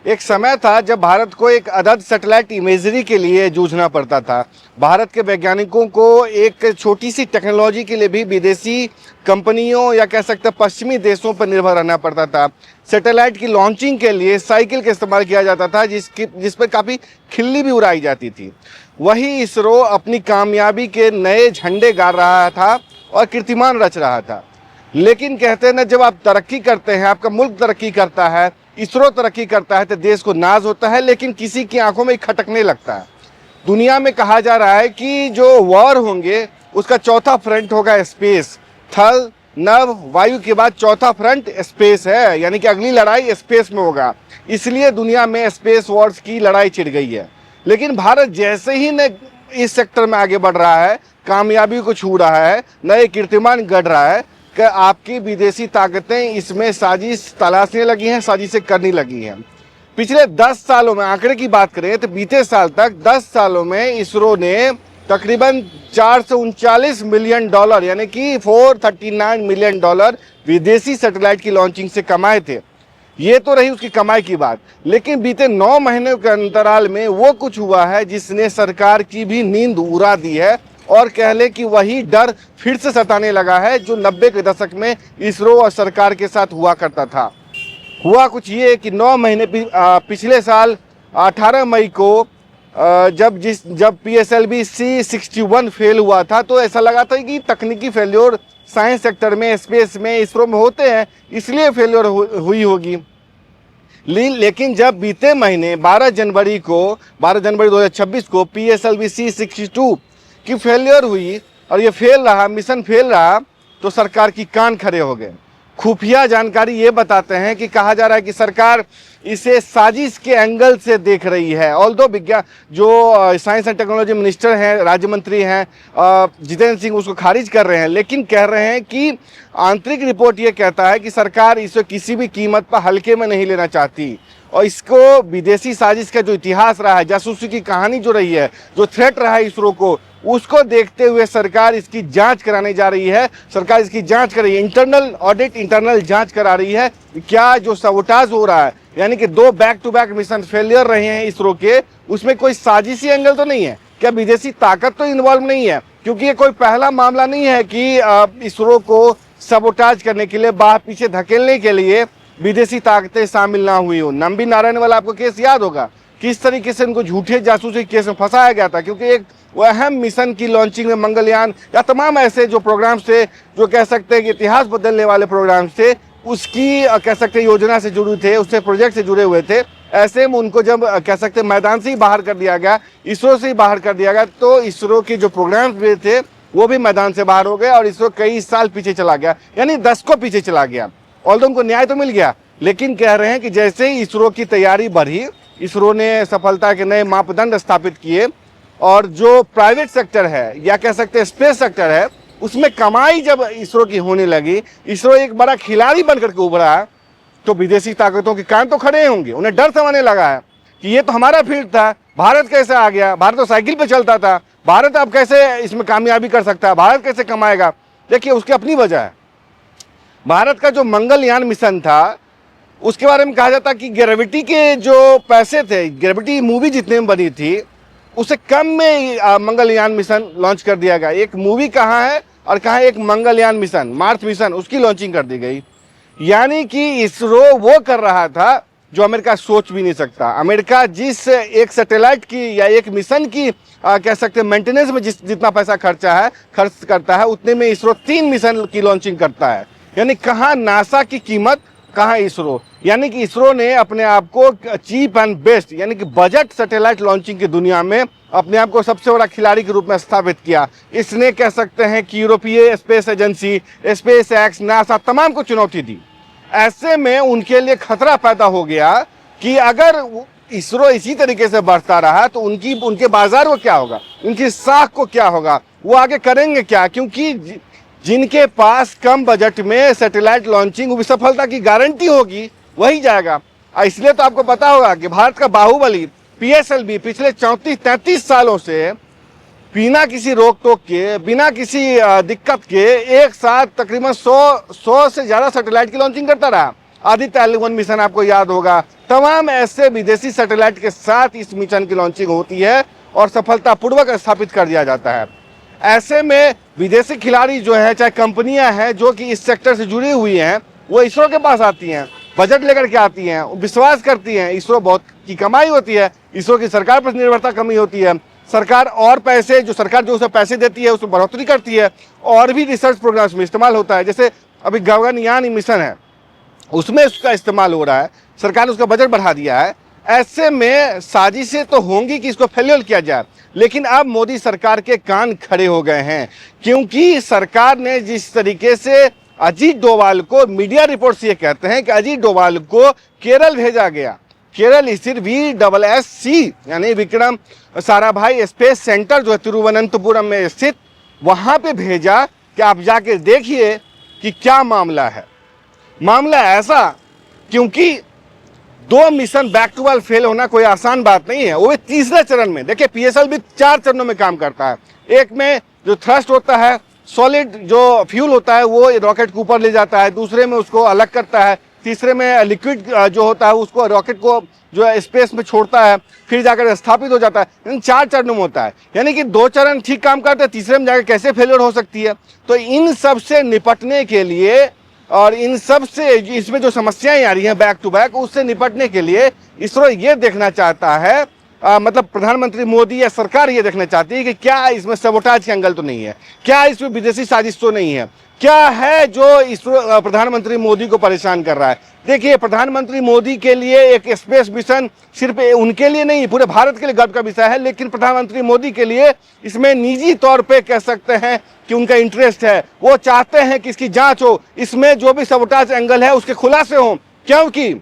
एक समय था जब भारत को एक अदद सैटेलाइट इमेजरी के लिए जूझना पड़ता था। भारत के वैज्ञानिकों को एक छोटी सी टेक्नोलॉजी के लिए भी विदेशी कंपनियों या कह सकते हैं पश्चिमी देशों पर निर्भर रहना पड़ता था। सैटेलाइट की लॉन्चिंग के लिए साइकिल का इस्तेमाल किया जाता था, जिस पर काफ़ी खिल्ली भी उड़ाई जाती थी। वही इसरो अपनी कामयाबी के नए झंडे गाड़ रहा था और कीर्तिमान रच रहा था। लेकिन कहते हैं ना, जब आप तरक्की करते हैं, आपका मुल्क तरक्की करता है, इसरो तरक्की करता है, तो देश को नाज होता है, लेकिन किसी की आंखों में खटकने लगता है। दुनिया में कहा जा रहा है कि जो वॉर होंगे उसका चौथा फ्रंट होगा स्पेस। थल, नभ, वायु के बाद चौथा फ्रंट स्पेस है, यानी कि अगली लड़ाई स्पेस में होगा। इसलिए दुनिया में स्पेस वॉर्स की लड़ाई छिड़ गई है। लेकिन भारत जैसे ही न इस सेक्टर में आगे बढ़ रहा है, कामयाबी को छू रहा है, नए कीर्तिमान गढ़ रहा है, कि आपकी विदेशी ताकतें इसमें साजिश तलाशने लगी हैं, साजिशें करने लगी हैं। पिछले 10 सालों में आंकड़े की बात करें तो बीते साल तक 10 सालों में इसरो ने तकरीबन $439 मिलियन यानी कि $439 मिलियन विदेशी सैटेलाइट की लॉन्चिंग से कमाए थे। ये तो रही उसकी कमाई की बात, लेकिन बीते 9 महीने के अंतराल में वो कुछ हुआ है जिसने सरकार की भी नींद उड़ा दी है, और कह ले कि वही डर फिर से सताने लगा है जो 90 के दशक में इसरो और सरकार के साथ हुआ करता था। हुआ कुछ ये कि 9 महीने पिछले साल 18 मई को जब PSLV C61 फेल हुआ था, तो ऐसा लगा था कि तकनीकी फेल्योर साइंस सेक्टर में, स्पेस में, इसरो में होते हैं, इसलिए फेल्योर हुई होगी। लेकिन जब बीते महीने 12 जनवरी 2026 को PSLV C62 की फेलियर हुई और ये मिशन फेल रहा, तो सरकार की कान खड़े हो गए। खुफिया जानकारी ये बताते हैं कि कहा जा रहा है कि सरकार इसे साजिश के एंगल से देख रही है। ऑल्दो विज्ञान जो साइंस एंड टेक्नोलॉजी मिनिस्टर हैं, राज्य मंत्री हैं जितेंद्र सिंह, उसको खारिज कर रहे हैं, लेकिन कह रहे हैं कि आंतरिक रिपोर्ट ये कहता है कि सरकार इसे किसी भी कीमत पर हल्के में नहीं लेना चाहती, और इसको विदेशी साजिश का जो इतिहास रहा है, जासूसी की कहानी जो रही है, जो थ्रेट रहा है इसरो को, उसको देखते हुए सरकार इसकी जांच कराने जा रही है। सरकार इसकी जांच कर रही है, इंटरनल ऑडिट, इंटरनल जांच करा रही है। क्या जो सबोटाज हो रहा है, यानी कि 2 back to back mission failure रहे हैं इसरो के, उसमें कोई साजिशी एंगल तो नहीं है? क्या विदेशी ताकत तो इन्वॉल्व नहीं है? क्योंकि ये कोई पहला मामला नहीं है कि इसरो को सबोटाज करने के लिए, बाहर पीछे धकेलने के लिए विदेशी ताकतें शामिल ना हुई हो। नंबी नारायण वाला आपको केस याद होगा, किस तरीके से उनको झूठे जासूसी केस में फंसाया गया था, क्योंकि एक वो अहम मिशन की लॉन्चिंग में मंगलयान या तमाम ऐसे जो प्रोग्राम्स थे, जो कह सकते हैं कि इतिहास बदलने वाले प्रोग्राम्स थे, उसकी कह सकते हैं योजना से जुड़े थे, उससे प्रोजेक्ट से जुड़े हुए थे। ऐसे में उनको जब कह सकते हैं मैदान से ही बाहर कर दिया गया, इसरो से ही बाहर कर दिया गया, तो इसरो के जो प्रोग्राम्स भी थे वो भी मैदान से बाहर हो गए और इसरो कई साल पीछे चला गया, यानी दशकों पीछे चला गया। ऑल्दो उनको न्याय तो मिल गया, लेकिन कह रहे हैं कि जैसे ही इसरो की तैयारी बढ़ी, इसरो ने सफलता के नए मापदंड स्थापित किए, और जो प्राइवेट सेक्टर है या कह सकते हैं स्पेस सेक्टर है, उसमें कमाई जब इसरो की होने लगी, इसरो एक बड़ा खिलाड़ी बनकर के उभरा, तो विदेशी ताकतों के कान तो खड़े होंगे। उन्हें डर समाने लगा है कि ये तो हमारा फील्ड था, भारत कैसे आ गया, भारत तो साइकिल पे चलता था, भारत अब कैसे इसमें कामयाबी कर सकता है, भारत कैसे कमाएगा। देखिए, उसकी अपनी वजह है। भारत का जो मंगलयान मिशन था, उसके बारे में कहा जाता कि ग्रेविटी के जो पैसे थे, ग्रेविटी मूवी जितने में बनी थी, उससे कम में मंगलयान मिशन लॉन्च कर दिया गया। एक मूवी कहाँ है और कहाँ एक मंगलयान मिशन, मार्स मिशन, उसकी लॉन्चिंग कर दी गई। यानी कि इसरो वो कर रहा था जो अमेरिका सोच भी नहीं सकता। अमेरिका जिस एक सैटेलाइट की या एक मिशन की कह सकते हैं मेंटेनेंस में जितना पैसा खर्च करता है, उतने में इसरो 3 मिशन की लॉन्चिंग करता है। यानी कहाँ नासा की कीमत, कहाँ इसरो। यानी कि इसरो ने अपने आप को चीप एंड बेस्ट, यानी कि बजट सैटेलाइट लॉन्चिंग की दुनिया में अपने आप को सबसे बड़ा खिलाड़ी के रूप में स्थापित किया। इसने कह सकते हैं कि यूरोपीय space agency, space x, NASA तमाम को चुनौती दी। ऐसे में उनके लिए खतरा पैदा हो गया कि अगर इसरो इसी तरीके से बढ़ता रहा तो उनके बाजार को क्या होगा, उनकी साख को क्या होगा, वो आगे करेंगे क्या। क्योंकि जिनके पास कम बजट में सैटेलाइट लॉन्चिंग सफलता की गारंटी होगी, वही जाएगा। इसलिए तो आपको पता होगा कि भारत का बाहुबली PSLV पिछले 34-33 सालों से बिना किसी रोक टोक के, बिना किसी दिक्कत के एक साथ तकरीबन 100 से ज़्यादा सैटेलाइट की लॉन्चिंग करता रहा। आदित्य L1 मिशन आपको याद होगा। तमाम ऐसे विदेशी सैटेलाइट के साथ इस मिशन की लॉन्चिंग होती है और सफलतापूर्वक स्थापित कर दिया जाता है। ऐसे में विदेशी खिलाड़ी जो है, चाहे कंपनियां हैं जो कि इस सेक्टर से जुड़ी हुई हैं, वो इसरो के पास आती हैं, बजट लेकर के आती हैं, विश्वास करती हैं। इसरो बहुत की कमाई होती है, इसरो की सरकार पर निर्भरता कमी होती है। सरकार और पैसे जो सरकार जो उसे पैसे देती है उसमें बढ़ोतरी करती है और भी रिसर्च प्रोग्राम्स में इस्तेमाल होता है। जैसे अभी गगनयान मिशन है, उसमें उसका इस्तेमाल हो रहा है, सरकार ने उसका बजट बढ़ा दिया है। ऐसे में साजिशें तो होंगी कि इसको फेल्योर किया जाए, लेकिन अब मोदी सरकार के कान खड़े हो गए हैं, क्योंकि सरकार ने जिस तरीके से अजीत डोभाल को, मीडिया रिपोर्ट्स ये कहते हैं कि अजीत डोभाल को केरल भेजा गया, केरल स्थित VSSC यानी विक्रम साराभाई स्पेस सेंटर जो है तिरुवनंतपुरम में स्थित, वहां पे भेजा कि आप जाके देखिए कि क्या मामला है। मामला ऐसा, क्योंकि 2 mission back to back fail होना कोई आसान बात नहीं है, वो भी तीसरे चरण में। देखिए PSLV भी 4 चरणों में काम करता है। एक में जो थ्रस्ट होता है, सॉलिड जो फ्यूल होता है वो रॉकेट को ऊपर ले जाता है, दूसरे में उसको अलग करता है, तीसरे में लिक्विड जो होता है उसको रॉकेट को जो है स्पेस में छोड़ता है, फिर जाकर स्थापित हो जाता है। इन 4 चरणों में होता है, यानी कि 2 चरण ठीक काम करते हैं, तीसरे में जाकर कैसे फेलियर हो सकती है। तो इन सब से निपटने के लिए और इन सब से इसमें जो समस्याएं आ रही हैं बैक टू बैक, उससे निपटने के लिए इसरो ये देखना चाहता है, मतलब प्रधानमंत्री मोदी या सरकार ये देखना चाहती है कि क्या इसमें सबोटाज का एंगल तो नहीं है, क्या इसमें विदेशी साजिश तो नहीं है, क्या है जो इसरो प्रधानमंत्री मोदी को परेशान कर रहा है। देखिए, प्रधानमंत्री मोदी के लिए एक स्पेस मिशन सिर्फ उनके लिए नहीं, पूरे भारत के लिए गर्व का विषय है, लेकिन प्रधानमंत्री मोदी के लिए इसमें निजी तौर पे कह सकते हैं कि उनका इंटरेस्ट है। वो चाहते हैं कि इसकी जांच हो, इसमें जो भी सबोटाज एंगल है उसके खुलासे हों, क्योंकि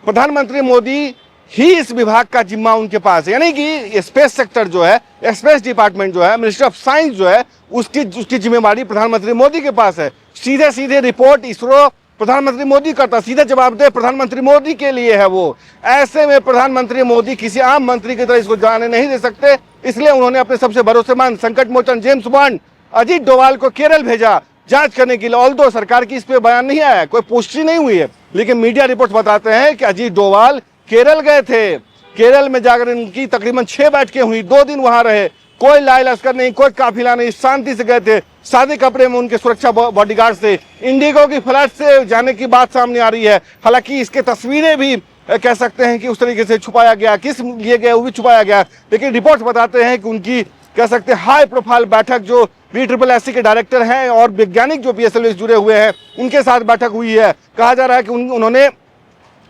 प्रधानमंत्री मोदी ही इस विभाग का जिम्मा उनके पास है। यानी कि स्पेस सेक्टर जो है, स्पेस डिपार्टमेंट जो है, मिनिस्ट्री ऑफ साइंस जो है, उसकी जिम्मेवारी प्रधानमंत्री मोदी के पास है। सीधे सीधे रिपोर्ट इसरो प्रधानमंत्री मोदी करता, सीधे जवाबदेह प्रधानमंत्री मोदी के लिए है वो। ऐसे में प्रधानमंत्री मोदी किसी आम मंत्री की तरह इसको जाने नहीं दे सकते, इसलिए उन्होंने अपने सबसे भरोसेमंद संकट मोचन जेम्स बॉन्ड अजीत डोभाल को केरल भेजा जांच करने के लिए। ऑल्दो सरकार की इस पे बयान नहीं आया, कोई पुष्टि नहीं हुई है, लेकिन मीडिया रिपोर्ट बताते हैं कि अजीत डोभाल केरल गए थे। केरल में जाकर इनकी तकरीबन 6 बैठकें हुई, 2 दिन वहां रहे, कोई लाए लश्कर नहीं, कोई काफिला नहीं, शांति से गए थे, सादे कपड़े में उनके सुरक्षा बॉडीगार्ड से। इंडिगो की फ्लाइट से जाने की बात सामने आ रही है, हालांकि इसके तस्वीरें भी कह सकते हैं कि उस तरीके से छुपाया गया, किस लिए गए वो भी छुपाया गया, लेकिन रिपोर्ट बताते हैं कि उनकी कह सकते हैं हाई प्रोफाइल बैठक जो VSSC के डायरेक्टर हैं और वैज्ञानिक जो PSLV से जुड़े हुए हैं उनके साथ बैठक हुई है। कहा जा रहा है कि उन्होंने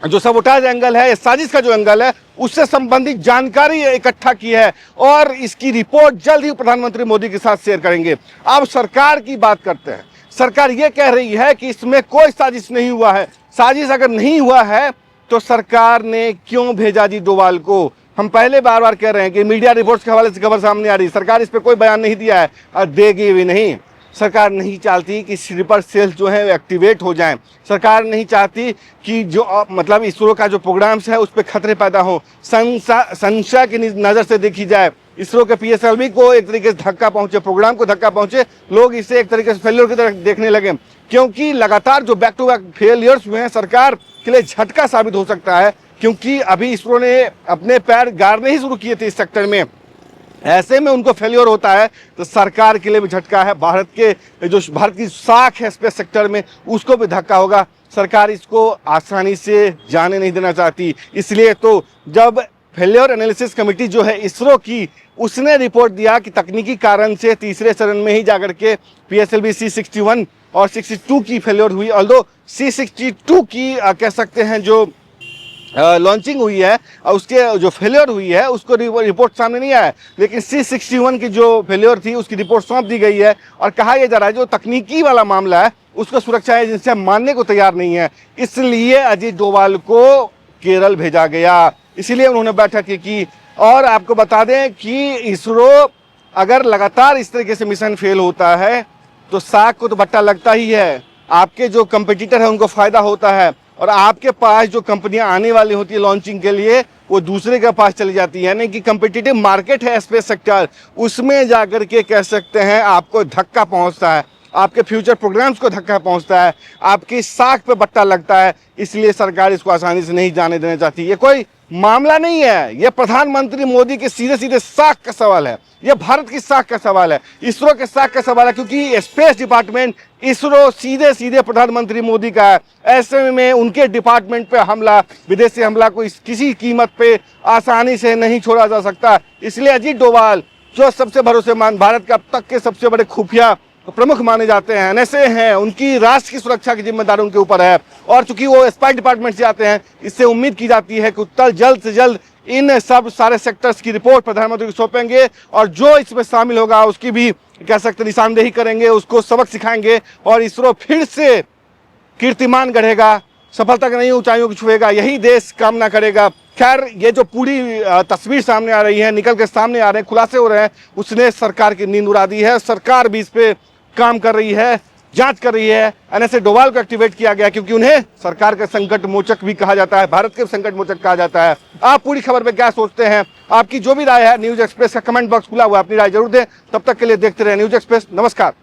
जो सबोटाज एंगल है, साजिश का जो एंगल है, उससे संबंधित जानकारी इकट्ठा की है और इसकी रिपोर्ट जल्द ही प्रधानमंत्री मोदी के साथ शेयर करेंगे। अब सरकार की बात करते हैं। सरकार ये कह रही है कि इसमें कोई साजिश नहीं हुआ है। साजिश अगर नहीं हुआ है तो सरकार ने क्यों भेजा जी डोभाल को? हम पहले बार बार कह रहे हैं कि मीडिया रिपोर्ट्स के हवाले से खबर सामने आ रही है, सरकार इस पर कोई बयान नहीं दिया है और देगी भी नहीं। सरकार नहीं चाहती कि स्लीपर सेल्स जो है एक्टिवेट हो जाएं। सरकार नहीं चाहती कि जो मतलब इसरो का जो प्रोग्राम्स है उस पर खतरे पैदा हो, संशय की नज़र से देखी जाए। इसरो के PSLV को एक तरीके से धक्का पहुंचे, प्रोग्राम को धक्का पहुंचे, लोग इसे एक तरीके से फेलियर की तरह देखने लगे, क्योंकि लगातार जो बैक टू बैक फेलियर्स हुए हैं सरकार के लिए झटका साबित हो सकता है, क्योंकि अभी इसरो ने अपने पैर गाड़ने ही शुरू किए थे इस सेक्टर में। ऐसे में उनको फेलियर होता है तो सरकार के लिए भी झटका है, भारत की साख है स्पेस सेक्टर में उसको भी धक्का होगा। सरकार इसको आसानी से जाने नहीं देना चाहती, इसलिए तो जब फेलियर एनालिसिस कमेटी जो है इसरो की, उसने रिपोर्ट दिया कि तकनीकी कारण से तीसरे चरण में ही जाकर के PSLV C61 और 62 की फेलियर हुई। ऑल्दो C62 की कह सकते हैं जो लॉन्चिंग हुई है और उसके जो फेलियर हुई है उसको रिपोर्ट सामने नहीं आया, लेकिन C61 की जो फेलियर थी उसकी रिपोर्ट सौंप दी गई है और कहा यह जा रहा है जो तकनीकी वाला मामला है उसको सुरक्षा एजेंसी मानने को तैयार नहीं है, इसलिए अजीत डोभाल को केरल भेजा गया, इसीलिए उन्होंने बैठक की। और आपको बता दें कि इसरो अगर लगातार इस तरीके से मिशन फेल होता है तो साख को तो बट्टा लगता ही है, आपके जो कंपटीटर है उनको फायदा होता है और आपके पास जो कंपनियां आने वाली होती है लॉन्चिंग के लिए वो दूसरे के पास चली जाती है, यानी कि कंपटीटिव मार्केट है स्पेस सेक्टर, उसमें जाकर के कह सकते हैं आपको धक्का पहुंचता है। आपके फ्यूचर प्रोग्राम्स को धक्का पहुंचता है, आपकी साख पे बट्टा लगता है, इसलिए सरकार इसको आसानी से नहीं जाने देना चाहती। ये कोई मामला नहीं है, ये प्रधानमंत्री मोदी के सीधे सीधे साख का सवाल है, ये भारत की साख का सवाल है, इसरो के साख का सवाल है, क्योंकि स्पेस डिपार्टमेंट इसरो सीधे सीधे प्रधानमंत्री मोदी का है। ऐसे में उनके डिपार्टमेंट पे हमला, विदेशी हमला को किसी कीमत पे आसानी से नहीं छोड़ा जा सकता। इसलिए अजीत डोभाल, जो सबसे भरोसेमंद, भारत के अब तक के सबसे बड़े खुफिया प्रमुख माने जाते हैं, एनएसए हैं, उनकी राष्ट्र की सुरक्षा की जिम्मेदारी उनके ऊपर है। और चूंकि वो स्पाई डिपार्टमेंट से आते हैं, इससे उम्मीद की जाती है कि उत्तर जल्द से जल्द इन सब सारे सेक्टर्स की रिपोर्ट प्रधानमंत्री को सौंपेंगे और जो इसमें शामिल होगा उसकी भी कह सकते निशानदेही करेंगे, उसको सबक सिखाएंगे और इसरो फिर से कीर्तिमान गढ़ेगा, सफलता की नई ऊंचाइयों को छुएगा, यही देश कामना करेगा। खैर, ये जो पूरी तस्वीर सामने आ रही है, निकल के सामने आ रहे हैं, खुलासे हो रहे हैं, उसने सरकार की नींद उड़ा दी है। सरकार भी इस पे काम कर रही है, जांच कर रही है। एनएसए डोभाल को एक्टिवेट किया गया क्योंकि उन्हें सरकार का संकट मोचक भी कहा जाता है, भारत के संकट मोचक कहा जाता है। आप पूरी खबर पे क्या सोचते हैं? आपकी जो भी राय है, न्यूज एक्सप्रेस का कमेंट बॉक्स खुला हुआ है, अपनी राय जरूर दें। तब तक के लिए देखते रहे न्यूज एक्सप्रेस। नमस्कार।